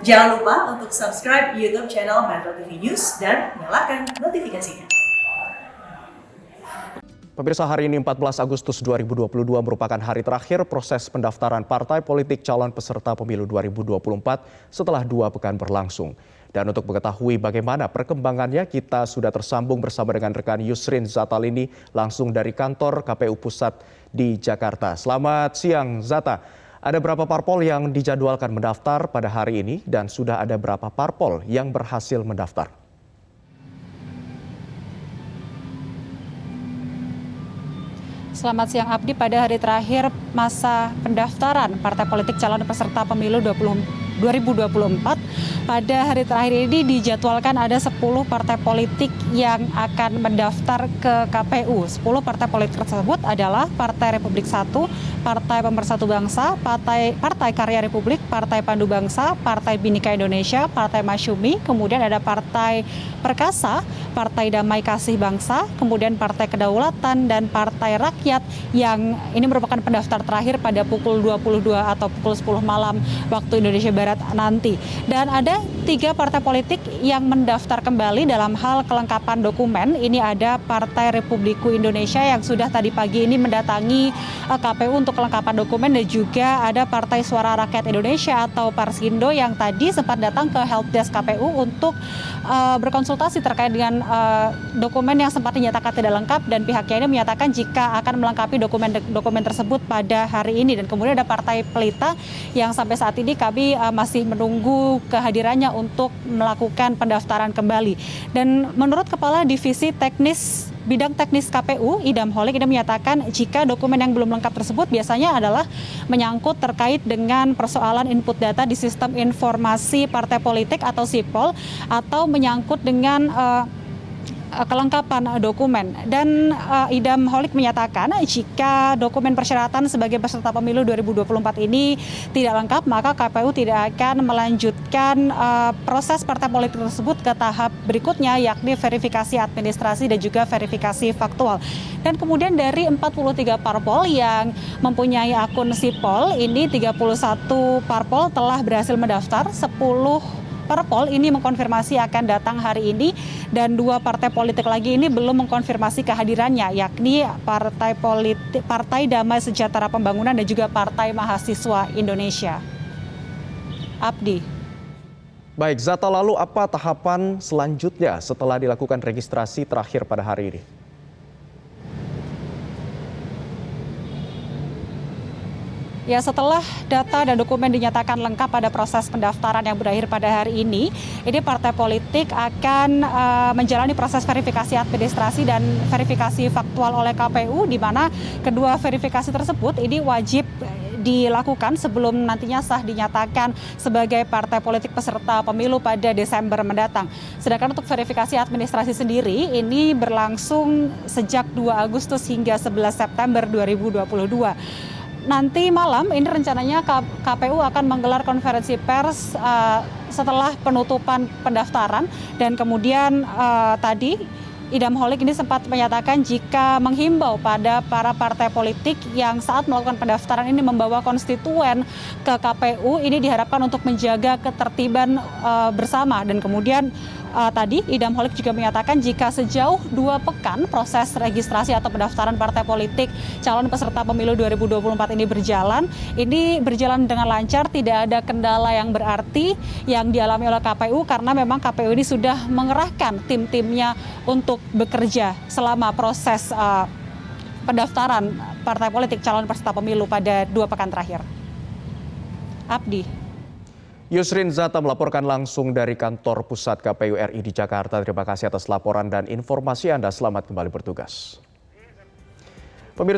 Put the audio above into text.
Jangan lupa untuk subscribe YouTube channel Metro TV News dan nyalakan notifikasinya. Pemirsa, hari ini 14 Agustus 2022 merupakan hari terakhir proses pendaftaran partai politik calon peserta pemilu 2024 setelah 2 pekan berlangsung. Dan untuk mengetahui bagaimana perkembangannya, kita sudah tersambung bersama dengan rekan Yusrin Zatalini langsung dari kantor KPU Pusat di Jakarta. Selamat siang Zata, ada berapa parpol yang dijadwalkan mendaftar pada hari ini dan sudah ada berapa parpol yang berhasil mendaftar? Selamat siang Abdi, pada hari terakhir masa pendaftaran partai politik calon peserta pemilu 2024, pada hari terakhir ini dijadwalkan ada 10 partai politik yang akan mendaftar ke KPU. 10 partai politik tersebut adalah Partai Republik 1, Partai Pemersatu Bangsa, Partai Karya Republik, Partai Pandu Bangsa, Partai Bhinneka Indonesia, Partai Masyumi, kemudian ada Partai Perkasa, Partai Damai Kasih Bangsa, kemudian Partai Kedaulatan, dan Partai Rakyat, yang ini merupakan pendaftar terakhir pada pukul 22 atau pukul 10 malam waktu Indonesia Barat nanti. Dan ada 3 partai politik yang mendaftar kembali dalam hal kelengkapan dokumen. Ini ada Partai Republiku Indonesia yang sudah tadi pagi ini mendatangi KPU untuk kelengkapan dokumen, dan juga ada Partai Suara Rakyat Indonesia atau Parsindo yang tadi sempat datang ke helpdesk KPU untuk berkonsultasi terkait dengan dokumen yang sempat dinyatakan tidak lengkap, dan pihaknya ini menyatakan jika akan melengkapi dokumen tersebut pada hari ini. Dan kemudian ada Partai Pelita yang sampai saat ini kami masih menunggu kehadirannya untuk melakukan pendaftaran kembali. Dan menurut Kepala Divisi Bidang Teknis KPU, Idam Holik, ini menyatakan jika dokumen yang belum lengkap tersebut biasanya adalah menyangkut terkait dengan persoalan input data di sistem informasi partai politik atau SIPOL, atau menyangkut dengan kelengkapan dokumen. Dan Idam Holik menyatakan jika dokumen persyaratan sebagai peserta pemilu 2024 ini tidak lengkap, maka KPU tidak akan melanjutkan proses partai politik tersebut ke tahap berikutnya, yakni verifikasi administrasi dan juga verifikasi faktual. Dan kemudian dari 43 parpol yang mempunyai akun SIPOL, ini 31 parpol telah berhasil mendaftar, 10 parpol ini mengkonfirmasi akan datang hari ini, dan 2 partai politik lagi ini belum mengkonfirmasi kehadirannya, yakni Partai Damai Sejahtera Pembangunan dan juga Partai Mahasiswa Indonesia. Abdi. Baik Zata, lalu apa tahapan selanjutnya setelah dilakukan registrasi terakhir pada hari ini? Ya, setelah data dan dokumen dinyatakan lengkap pada proses pendaftaran yang berakhir pada hari ini partai politik akan menjalani proses verifikasi administrasi dan verifikasi faktual oleh KPU, di mana kedua verifikasi tersebut ini wajib dilakukan sebelum nantinya sah dinyatakan sebagai partai politik peserta pemilu pada Desember mendatang. Sedangkan untuk verifikasi administrasi sendiri ini berlangsung sejak 2 Agustus hingga 11 September 2022. Nanti malam ini rencananya KPU akan menggelar konferensi pers setelah penutupan pendaftaran, dan kemudian tadi Idam Holik ini sempat menyatakan jika menghimbau pada para partai politik yang saat melakukan pendaftaran ini membawa konstituen ke KPU, ini diharapkan untuk menjaga ketertiban bersama. Dan kemudian tadi Idam Holik juga menyatakan jika sejauh 2 pekan proses registrasi atau pendaftaran partai politik calon peserta pemilu 2024 ini berjalan dengan lancar, tidak ada kendala yang berarti yang dialami oleh KPU, karena memang KPU ini sudah mengerahkan tim-timnya untuk bekerja selama proses pendaftaran partai politik calon peserta pemilu pada 2 pekan terakhir. Abdi. Yusrin Zata melaporkan langsung dari kantor pusat KPU RI di Jakarta. Terima kasih atas laporan dan informasi Anda. Selamat kembali bertugas.